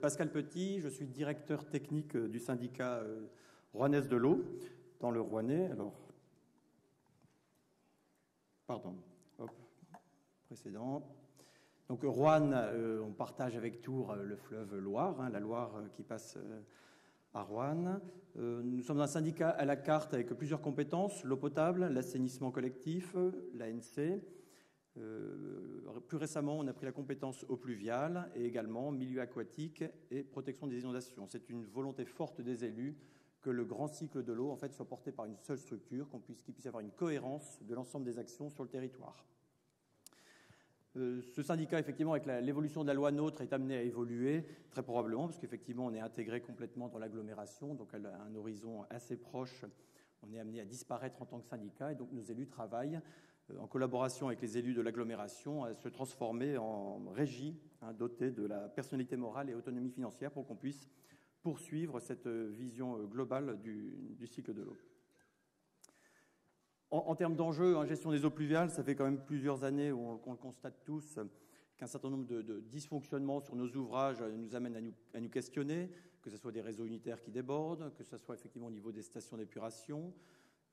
Pascal Petit, je suis directeur technique du syndicat rouennaise de l'eau dans le Rouennais. Alors, pardon, hop, précédent. Donc Roanne, on partage avec Tours le fleuve Loire, la Loire qui passe à Roanne. Nous sommes un syndicat à la carte avec plusieurs compétences, l'eau potable, l'assainissement collectif, l'ANC. Plus récemment, on a pris la compétence eau pluviale et également milieu aquatique et protection des inondations. C'est une volonté forte des élus que le grand cycle de l'eau en fait, soit porté par une seule structure, qu'il puisse y avoir une cohérence de l'ensemble des actions sur le territoire. Ce syndicat, effectivement, avec l'évolution de la loi NOTRe, est amené à évoluer, très probablement, parce qu'effectivement, on est intégré complètement dans l'agglomération, donc à un horizon assez proche, on est amené à disparaître en tant que syndicat, et donc nos élus travaillent en collaboration avec les élus de l'agglomération à se transformer en régie dotée de la personnalité morale et autonomie financière pour qu'on puisse poursuivre cette vision globale du cycle de l'eau. En termes d'enjeux, en gestion des eaux pluviales, ça fait quand même plusieurs années qu'on le constate tous qu'un certain nombre de dysfonctionnements sur nos ouvrages nous amènent à nous questionner, que ce soit des réseaux unitaires qui débordent, que ce soit effectivement au niveau des stations d'épuration,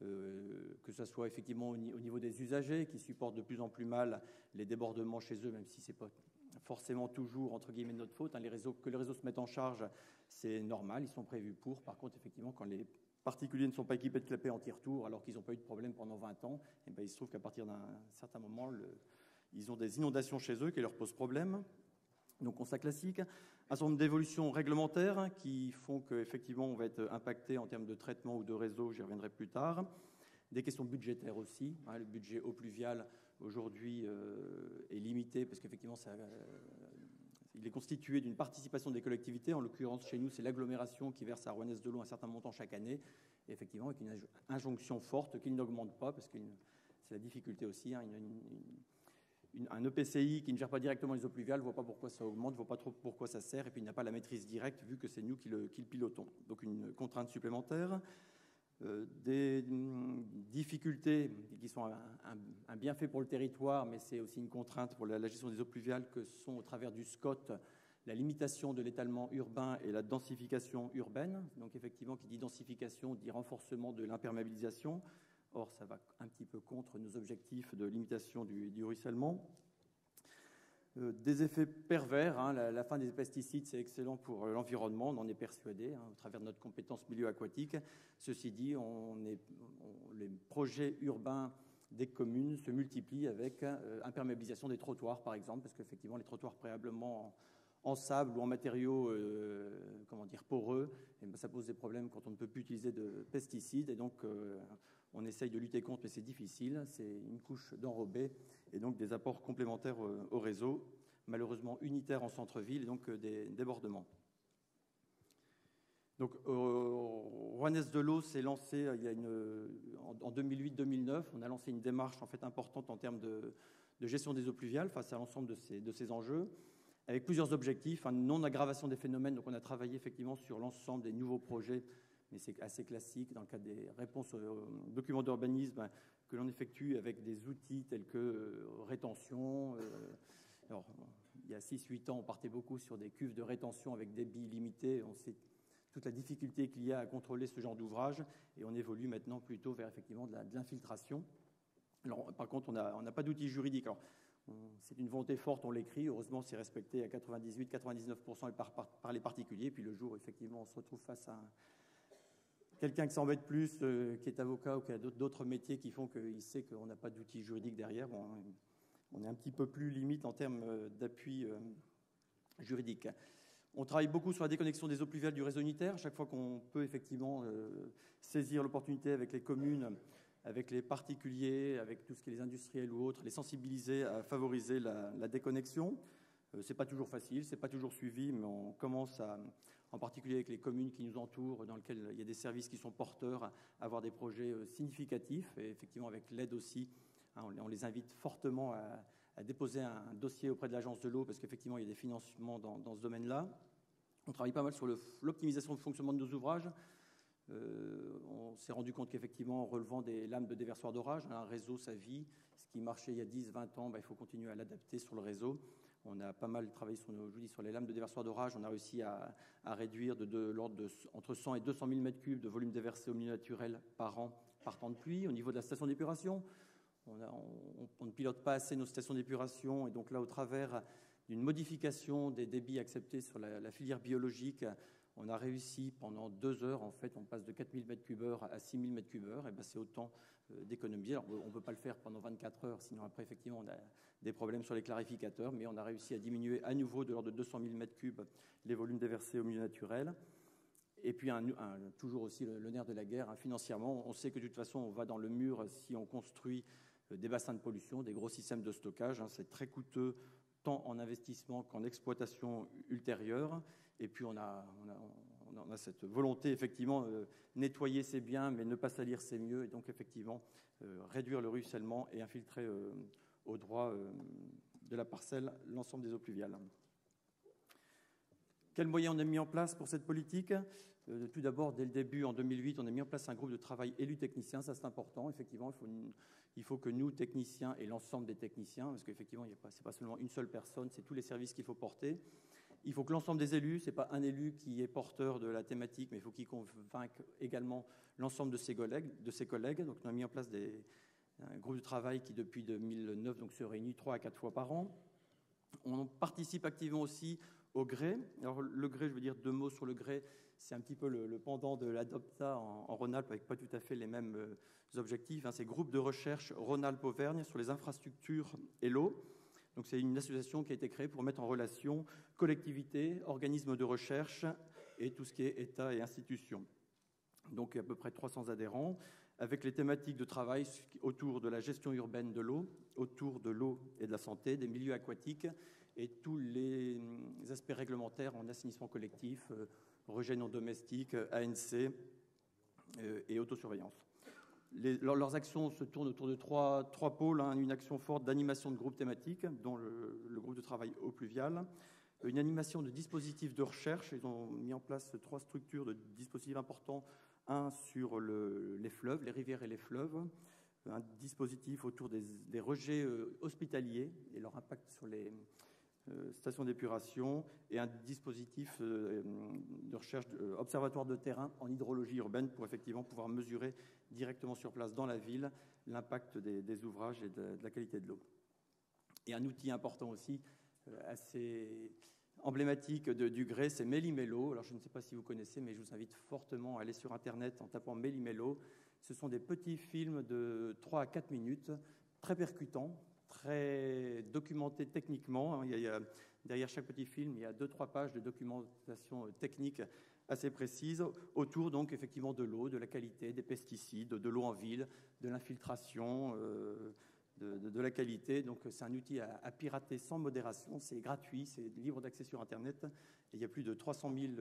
que ce soit effectivement au niveau des usagers qui supportent de plus en plus mal les débordements chez eux, même si ce n'est pas forcément toujours, entre guillemets, de notre faute. Que les réseaux se mettent en charge, c'est normal, ils sont prévus pour. Par contre, effectivement, quand les particuliers ne sont pas équipés de clapets anti-retour alors qu'ils n'ont pas eu de problème pendant 20 ans, et bien, il se trouve qu'à partir d'un certain moment, ils ont des inondations chez eux qui leur posent problème. Donc, constat classique. Un certain nombre d'évolutions réglementaires qui font qu'effectivement, on va être impacté en termes de traitement ou de réseau, j'y reviendrai plus tard. Des questions budgétaires aussi. Le budget eau pluviale, aujourd'hui, est limité parce qu'effectivement, il est constitué d'une participation des collectivités. En l'occurrence, chez nous, c'est l'agglomération qui verse à Rouennaise de l'eau un certain montant chaque année. Et effectivement, avec une injonction forte qu'il n'augmente pas, parce que c'est la difficulté aussi. Un EPCI qui ne gère pas directement les eaux pluviales ne voit pas pourquoi ça augmente, ne voit pas trop pourquoi ça sert, et puis il n'a pas la maîtrise directe vu que c'est nous qui le pilotons. Donc une contrainte supplémentaire. Des difficultés qui sont un bienfait pour le territoire, mais c'est aussi une contrainte pour la gestion des eaux pluviales, que sont au travers du SCOT la limitation de l'étalement urbain et la densification urbaine. Donc effectivement, qui dit densification dit renforcement de l'imperméabilisation. Or, ça va un petit peu contre nos objectifs de limitation du ruissellement. Des effets pervers. La fin des pesticides, c'est excellent pour l'environnement, on en est persuadé, au travers de notre compétence milieu aquatique. Ceci dit, les projets urbains des communes se multiplient avec imperméabilisation des trottoirs, par exemple, parce qu'effectivement, les trottoirs préalablement en sable ou en matériaux poreux, ça pose des problèmes quand on ne peut plus utiliser de pesticides. Et donc, on essaye de lutter contre, mais c'est difficile. C'est une couche d'enrobé et donc des apports complémentaires au réseau, malheureusement unitaires en centre-ville, et donc des débordements. Donc, Rouennaise de l'eau s'est lancé en 2008-2009. On a lancé une démarche en fait importante en termes de gestion des eaux pluviales face à l'ensemble de ces enjeux, avec plusieurs objectifs, non-aggravation des phénomènes. Donc, on a travaillé effectivement sur l'ensemble des nouveaux projets, mais c'est assez classique dans le cadre des réponses aux documents d'urbanisme que l'on effectue avec des outils tels que rétention. Alors, il y a 6-8 ans, on partait beaucoup sur des cuves de rétention avec débit limité. On sait toute la difficulté qu'il y a à contrôler ce genre d'ouvrage, et on évolue maintenant plutôt vers effectivement de l'infiltration. Alors, par contre, on n'a pas d'outils juridiques. Alors, c'est une volonté forte, on l'écrit. Heureusement, c'est respecté à 98-99% par les particuliers. Puis le jour, effectivement, on se retrouve face à quelqu'un qui s'embête plus, qui est avocat ou qui a d'autres métiers qui font qu'il sait qu'on n'a pas d'outils juridiques derrière. Bon, on est un petit peu plus limite en termes d'appui juridique. On travaille beaucoup sur la déconnexion des eaux pluviales du réseau unitaire. Chaque fois qu'on peut effectivement saisir l'opportunité avec les communes, avec les particuliers, avec tout ce qui est les industriels ou autres, les sensibiliser à favoriser la déconnexion. C'est pas toujours facile, c'est pas toujours suivi, mais on commence en particulier avec les communes qui nous entourent, dans lesquelles il y a des services qui sont porteurs, à avoir des projets significatifs, et effectivement avec l'aide aussi, on les invite fortement à déposer un dossier auprès de l'agence de l'eau, parce qu'effectivement il y a des financements dans ce domaine-là. On travaille pas mal sur l'optimisation du fonctionnement de nos ouvrages. On s'est rendu compte qu'effectivement, en relevant des lames de déversoir d'orage, un réseau, ça vit. Ce qui marchait il y a 10-20 ans, il faut continuer à l'adapter sur le réseau. On a pas mal travaillé sur les lames de déversoir d'orage. On a réussi à réduire de l'ordre de entre 100 et 200 000 m3 de volume déversé au milieu naturel par an par temps de pluie. Au niveau de la station d'épuration, on ne pilote pas assez nos stations d'épuration, et donc là, au travers d'une modification des débits acceptés sur la filière biologique, on a réussi pendant 2 heures, en fait, on passe de 4 000 m3 à 6 000 m3, et ben c'est autant d'économies. Alors, on ne peut pas le faire pendant 24 heures, sinon après, effectivement, on a des problèmes sur les clarificateurs, mais on a réussi à diminuer à nouveau de l'ordre de 200 000 m3 les volumes déversés au milieu naturel. Et puis, toujours aussi le nerf de la guerre, financièrement, on sait que de toute façon, on va dans le mur si on construit des bassins de pollution, des gros systèmes de stockage. C'est très coûteux, tant en investissement qu'en exploitation ultérieure. Et puis, on a cette volonté, effectivement, nettoyer c'est bien, mais ne pas salir c'est mieux. Et donc, effectivement, réduire le ruissellement et infiltrer au droit de la parcelle l'ensemble des eaux pluviales. Quels moyens on a mis en place pour cette politique ? Tout d'abord, dès le début, en 2008, on a mis en place un groupe de travail élus techniciens. Ça, c'est important. Effectivement, il faut que nous, techniciens, et l'ensemble des techniciens, parce qu'effectivement, ce n'est pas seulement une seule personne, c'est tous les services qu'il faut porter. Il faut que l'ensemble des élus, ce n'est pas un élu qui est porteur de la thématique, mais il faut qu'il convainque également l'ensemble de ses collègues. Donc, on a mis en place un groupe de travail qui, depuis 2009, donc, se réunit 3 à 4 fois par an. On participe activement aussi au GRE. Alors, le GRE, je veux dire 2 mots sur le GRE. C'est un petit peu le pendant de l'ADOPTA en Rhône-Alpes, avec pas tout à fait les mêmes objectifs. C'est groupe de recherche Rhône-Alpes-Auvergne sur les infrastructures et l'eau. Donc, c'est une association qui a été créée pour mettre en relation collectivités, organismes de recherche et tout ce qui est État et institutions. Donc, à peu près 300 adhérents, avec les thématiques de travail autour de la gestion urbaine de l'eau, autour de l'eau et de la santé, des milieux aquatiques et tous les aspects réglementaires en assainissement collectif, rejet non domestique, ANC et autosurveillance. Leurs actions se tournent autour de trois pôles. Une action forte d'animation de groupes thématiques, dont le groupe de travail eau pluviale. Une animation de dispositifs de recherche. Ils ont mis en place 3 structures de dispositifs importants. Un sur les fleuves, les rivières et les fleuves. Un dispositif autour des rejets hospitaliers et leur impact sur les stations d'épuration, et un dispositif de recherche observatoire de terrain en hydrologie urbaine pour effectivement pouvoir mesurer directement sur place dans la ville l'impact des ouvrages et de la qualité de l'eau. Et un outil important aussi, assez emblématique du GRE, c'est Méli-Mélo. Alors je ne sais pas si vous connaissez, mais je vous invite fortement à aller sur Internet en tapant Méli-Mélo. Ce sont des petits films de 3 à 4 minutes, très percutants, très documenté techniquement. Derrière chaque petit film, il y a 2-3 pages de documentation technique assez précise autour, donc, effectivement, de l'eau, de la qualité, des pesticides, de l'eau en ville, de l'infiltration, de la qualité. Donc, c'est un outil à pirater sans modération. C'est gratuit, c'est libre d'accès sur Internet. Et il y a plus de 300 000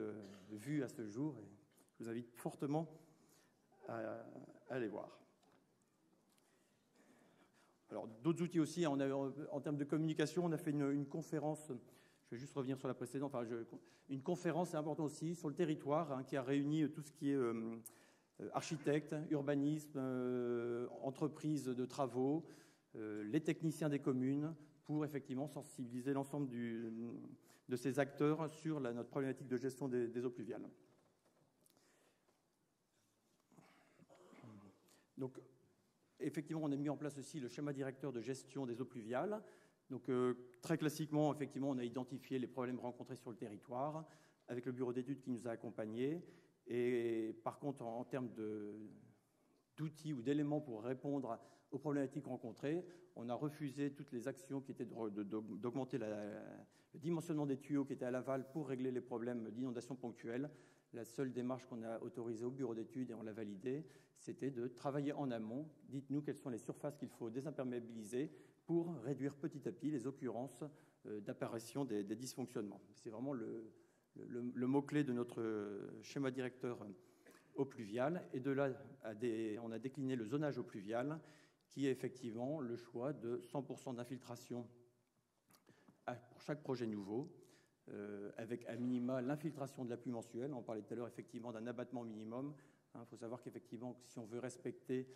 vues à ce jour. Et je vous invite fortement à aller voir. Alors, d'autres outils aussi, en termes de communication, on a fait une conférence, je vais juste revenir sur la précédente, une conférence, c'est important aussi, sur le territoire, qui a réuni tout ce qui est architectes, urbanisme, entreprises de travaux, les techniciens des communes, pour effectivement sensibiliser l'ensemble de ces acteurs sur notre problématique de gestion des eaux pluviales. Donc, effectivement, on a mis en place aussi le schéma directeur de gestion des eaux pluviales. Donc, très classiquement, effectivement, on a identifié les problèmes rencontrés sur le territoire avec le bureau d'études qui nous a accompagnés. Et par contre, en termes d'outils ou d'éléments pour répondre aux problématiques rencontrées, on a refusé toutes les actions qui étaient d'augmenter le dimensionnement des tuyaux qui étaient à l'aval pour régler les problèmes d'inondation ponctuelle. La seule démarche qu'on a autorisée au bureau d'études, et on l'a validée, c'était de travailler en amont. Dites-nous quelles sont les surfaces qu'il faut désimperméabiliser pour réduire petit à petit les occurrences d'apparition des dysfonctionnements. C'est vraiment le mot-clé de notre schéma directeur eau pluviale. Et de là, on a décliné le zonage eau pluviale, qui est effectivement le choix de 100% d'infiltration pour chaque projet nouveau, avec à minima l'infiltration de la pluie mensuelle. On parlait tout à l'heure effectivement d'un abattement minimum. Il faut savoir qu'effectivement, si on veut respecter,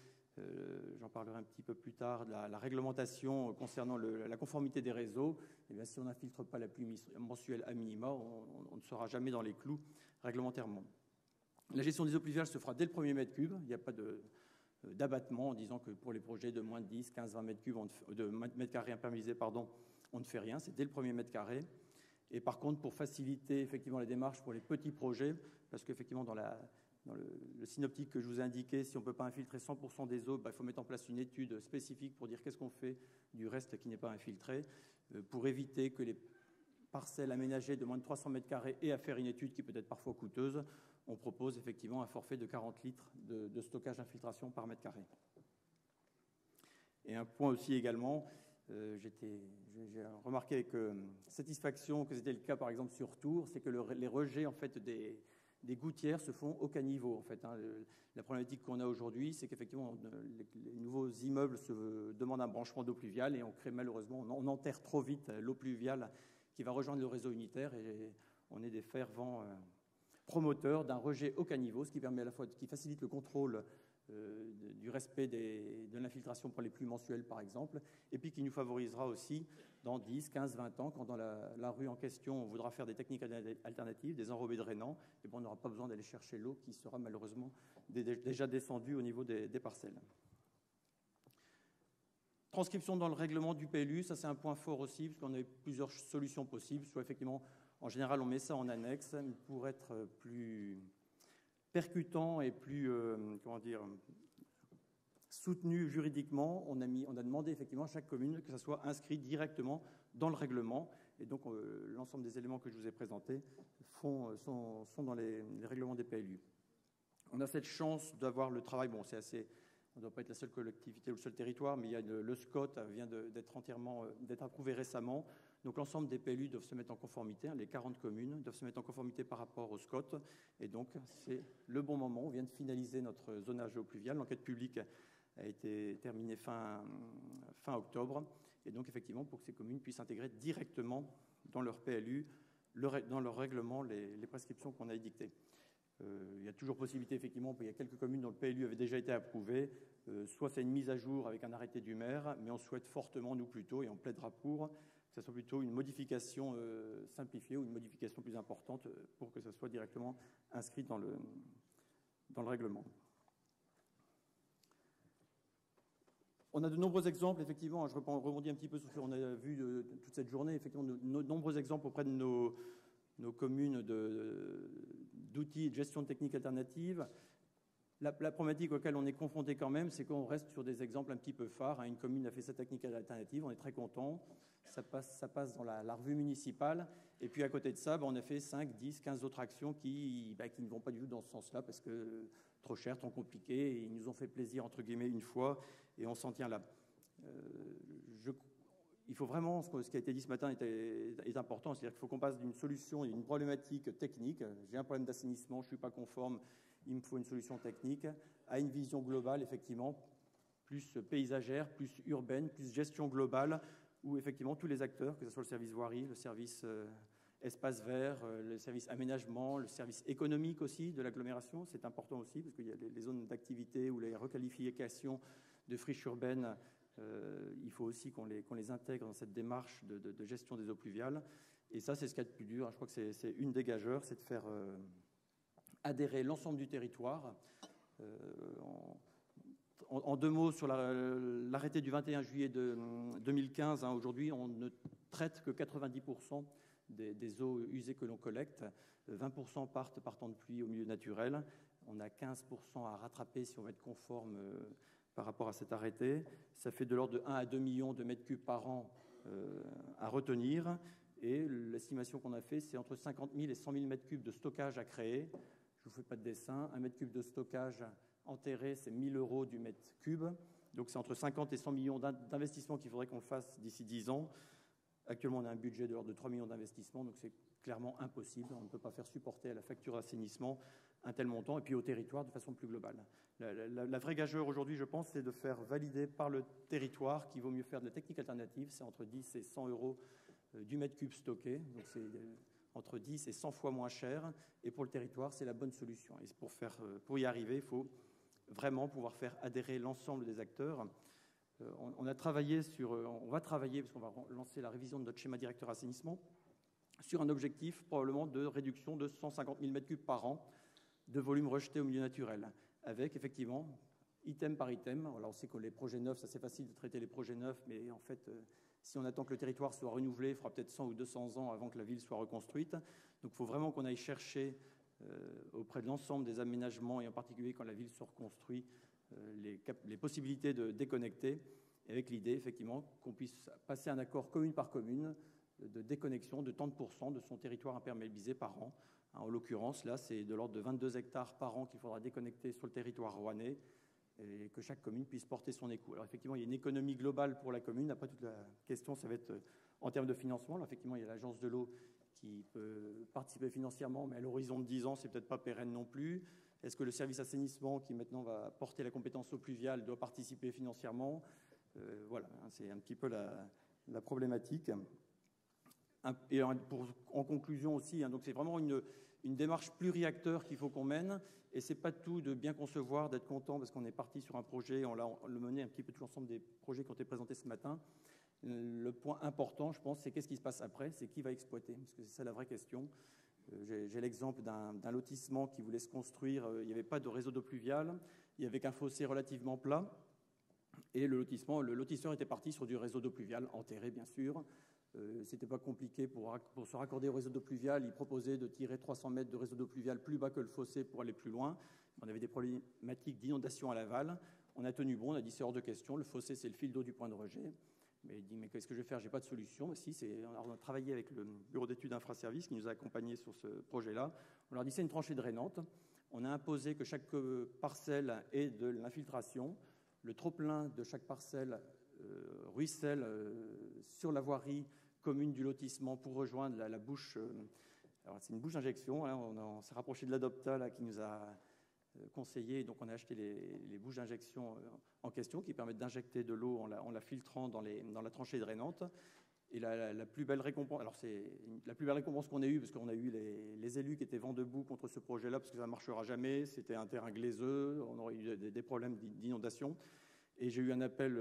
j'en parlerai un petit peu plus tard, la réglementation concernant la conformité des réseaux, eh bien, si on n'infiltre pas la pluie mensuelle à minima, on ne sera jamais dans les clous réglementairement. La gestion des eaux pluviales se fera dès le premier mètre cube. Il n'y a pas d'abattement en disant que pour les projets de moins de 10, 15, 20 mètres cubes, de mètres carrés imperméabilisés, on ne fait rien. C'est dès le premier mètre carré. Et par contre, pour faciliter effectivement les démarches pour les petits projets, parce qu'effectivement dans le synoptique que je vous ai indiqué, si on ne peut pas infiltrer 100% des eaux, il faut mettre en place une étude spécifique pour dire qu'est-ce qu'on fait du reste qui n'est pas infiltré, pour éviter que les parcelles aménagées de moins de 300 mètres carrés aient à faire une étude qui peut être parfois coûteuse. On propose effectivement un forfait de 40 litres de stockage d'infiltration par mètre carré. Et un point aussi également, j'ai remarqué avec satisfaction que c'était le cas par exemple sur Tours, c'est que les rejets en fait des gouttières se font au caniveau. En fait, la problématique qu'on a aujourd'hui, c'est qu'effectivement les nouveaux immeubles se demandent un branchement d'eau pluviale et on crée malheureusement, on enterre trop vite l'eau pluviale qui va rejoindre le réseau unitaire et on est des fervents promoteurs d'un rejet au caniveau, ce qui permet à la fois, qui facilite le contrôle du respect de l'infiltration pour les pluies mensuelles, par exemple, et puis qui nous favorisera aussi dans 10, 15, 20 ans, quand dans la rue en question, on voudra faire des techniques alternatives, des enrobés drainants, et on n'aura pas besoin d'aller chercher l'eau qui sera malheureusement déjà descendue au niveau des parcelles. Transcription dans le règlement du PLU, ça c'est un point fort aussi, parce qu'on a plusieurs solutions possibles, soit effectivement, en général, on met ça en annexe, mais pour être plus percutant et plus, soutenu juridiquement, on a demandé effectivement à chaque commune que ça soit inscrit directement dans le règlement. Et donc, l'ensemble des éléments que je vous ai présentés sont dans les règlements des PLU. On a cette chance d'avoir le travail, on ne doit pas être la seule collectivité ou le seul territoire, mais il y a le SCOT vient d'être approuvé récemment. Donc l'ensemble des PLU doivent se mettre en conformité, les 40 communes doivent se mettre en conformité par rapport au SCOT. Et donc c'est le bon moment, on vient de finaliser notre zonage eau pluviale. L'enquête publique a été terminée fin octobre. Et donc effectivement, pour que ces communes puissent intégrer directement dans leur PLU, dans leur règlement, les prescriptions qu'on a édictées. Il y a toujours possibilité, effectivement, il y a quelques communes dont le PLU avait déjà été approuvé, soit c'est une mise à jour avec un arrêté du maire, mais on souhaite fortement, nous plutôt, et on plaidera pour, que ce soit plutôt une modification simplifiée ou une modification plus importante pour que ce soit directement inscrit dans le règlement. On a de nombreux exemples, effectivement, je rebondis un petit peu sur ce qu'on a vu toute cette journée, effectivement, de nombreux exemples auprès de nos communes d'outils de gestion de techniques alternatives. La problématique auquel on est confronté quand même, c'est qu'on reste sur des exemples un petit peu phares. Une commune a fait sa technique alternative, on est très content, ça passe dans la revue municipale, et puis à côté de ça, on a fait 5, 10, 15 autres actions qui ne vont pas du tout dans ce sens-là, parce que trop cher, trop compliqué, et ils nous ont fait plaisir, entre guillemets, une fois, et on s'en tient là. Il faut vraiment, ce qui a été dit ce matin est important, c'est-à-dire qu'il faut qu'on passe d'une solution et d'une problématique technique, j'ai un problème d'assainissement, je ne suis pas conforme, il me faut une solution technique, à une vision globale, effectivement, plus paysagère, plus urbaine, plus gestion globale, où effectivement tous les acteurs, que ce soit le service voirie, le service espace vert, le service aménagement, le service économique aussi de l'agglomération, c'est important aussi, parce qu'il y a les zones d'activité ou les requalifications de friches urbaines, il faut aussi qu'on les intègre dans cette démarche de gestion des eaux pluviales. Et ça, c'est ce qu'il y a de plus dur. Je crois que c'est une des gageures, c'est de faire adhérer l'ensemble du territoire. En deux mots, sur l'arrêté du 21 juillet 2015, aujourd'hui, on ne traite que 90% des eaux usées que l'on collecte. 20% partent par temps de pluie au milieu naturel. On a 15% à rattraper si on veut être conforme par rapport à cet arrêté. Ça fait de l'ordre de 1 à 2 millions de mètres cubes par an à retenir. Et l'estimation qu'on a fait, c'est entre 50 000 et 100 000 mètres cubes de stockage à créer. Je ne vous fais pas de dessin. Un mètre cube de stockage enterré, c'est 1 000 € du mètre cube. Donc c'est entre 50 et 100 millions d'investissements qu'il faudrait qu'on fasse d'ici 10 ans. Actuellement, on a un budget de l'ordre de 3 millions d'investissements, donc c'est clairement impossible. On ne peut pas faire supporter à la facture assainissement un tel montant, et puis au territoire de façon plus globale. La vraie gageure aujourd'hui, je pense, c'est de faire valider par le territoire qu'il vaut mieux faire de la technique alternative. C'est entre 10 et 100 € du mètre cube stocké. Donc entre 10 et 100 fois moins cher. Et pour le territoire, c'est la bonne solution. Et pour y arriver, il faut vraiment pouvoir faire adhérer l'ensemble des acteurs. On va travailler, parce qu'on va lancer la révision de notre schéma directeur assainissement, sur un objectif probablement de réduction de 150 000 m3 par an de volume rejeté au milieu naturel, avec effectivement, item par item. Alors, on sait que les projets neufs, c'est assez facile de traiter les projets neufs, mais en fait, si on attend que le territoire soit renouvelé, il faudra peut-être 100 ou 200 ans avant que la ville soit reconstruite. Donc, il faut vraiment qu'on aille chercher auprès de l'ensemble des aménagements, et en particulier quand la ville se reconstruit, les possibilités de déconnecter, avec l'idée, effectivement, qu'on puisse passer un accord commune par commune de déconnexion de tant de pourcents de son territoire imperméabilisé par an. En l'occurrence, là, c'est de l'ordre de 22 hectares par an qu'il faudra déconnecter sur le territoire rouennais et que chaque commune puisse porter son écout. Alors, effectivement, il y a une économie globale pour la commune. Après, toute la question, ça va être en termes de financement. Alors, effectivement, il y a l'agence de l'eau qui peut participer financièrement, mais à l'horizon de 10 ans, c'est peut-être pas pérenne non plus. Est-ce que le service assainissement, qui maintenant va porter la compétence eau pluviale, doit participer financièrement? Voilà, c'est un petit peu la problématique. Et en conclusion aussi, donc c'est vraiment une démarche pluri-acteur qu'il faut qu'on mène, et c'est pas tout de bien concevoir, d'être content parce qu'on est parti sur un projet, on le menait un petit peu tout l'ensemble des projets qui ont été présentés ce matin. Le point important, je pense, c'est qu'est-ce qui se passe après, c'est qui va exploiter, parce que c'est ça la vraie question. J'ai l'exemple d'un lotissement qui voulait se construire, il n'y avait pas de réseau d'eau pluviale, il y avait qu'un fossé relativement plat, et le lotisseur était parti sur du réseau d'eau pluviale, enterré bien sûr. C'était pas compliqué pour se raccorder au réseau d'eau pluviale. Il proposait de tirer 300 mètres de réseau d'eau pluviale plus bas que le fossé pour aller plus loin. On avait des problématiques d'inondation à l'aval. On a tenu bon, on a dit c'est hors de question. Le fossé, c'est le fil d'eau du point de rejet. Mais il dit mais qu'est-ce que je vais faire? J'ai pas de solution. Mais si, on a travaillé avec le bureau d'études infraservices qui nous a accompagnés sur ce projet-là. On leur dit c'est une tranchée drainante. On a imposé que chaque parcelle ait de l'infiltration. Le trop-plein de chaque parcelle ruisselle sur la voirie commune du lotissement pour rejoindre la bouche. Alors c'est une bouche d'injection. Hein, on s'est rapproché de l'Adopta là, qui nous a conseillé. Donc on a acheté les bouches d'injection en question qui permettent d'injecter de l'eau en la filtrant dans la tranchée drainante. Et la plus belle récompense, alors c'est la plus belle récompense qu'on ait eue, parce qu'on a eu les élus qui étaient vent debout contre ce projet-là, parce que ça ne marchera jamais. C'était un terrain glaiseux, on aurait eu des problèmes d'inondation. Et j'ai eu un appel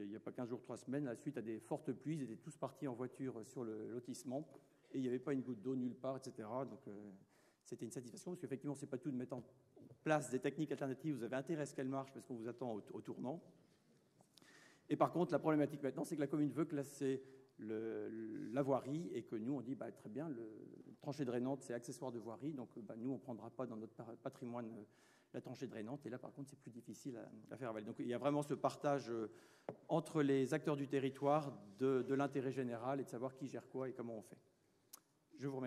il n'y a pas 15 jours, 3 semaines, à la suite à des fortes pluies. Ils étaient tous partis en voiture sur le lotissement et il n'y avait pas une goutte d'eau nulle part, etc. Donc c'était une satisfaction parce qu'effectivement, ce n'est pas tout de mettre en place des techniques alternatives. Vous avez intérêt à ce qu'elles marchent parce qu'on vous attend au tournant. Et par contre, la problématique maintenant, c'est que la commune veut classer la voirie et que nous, on dit très bien, le tranchée drainante, c'est accessoire de voirie. Donc nous, on ne prendra pas dans notre patrimoine la tranchée drainante, et là par contre c'est plus difficile à faire avaler. Donc il y a vraiment ce partage entre les acteurs du territoire de l'intérêt général et de savoir qui gère quoi et comment on fait. Je vous remercie.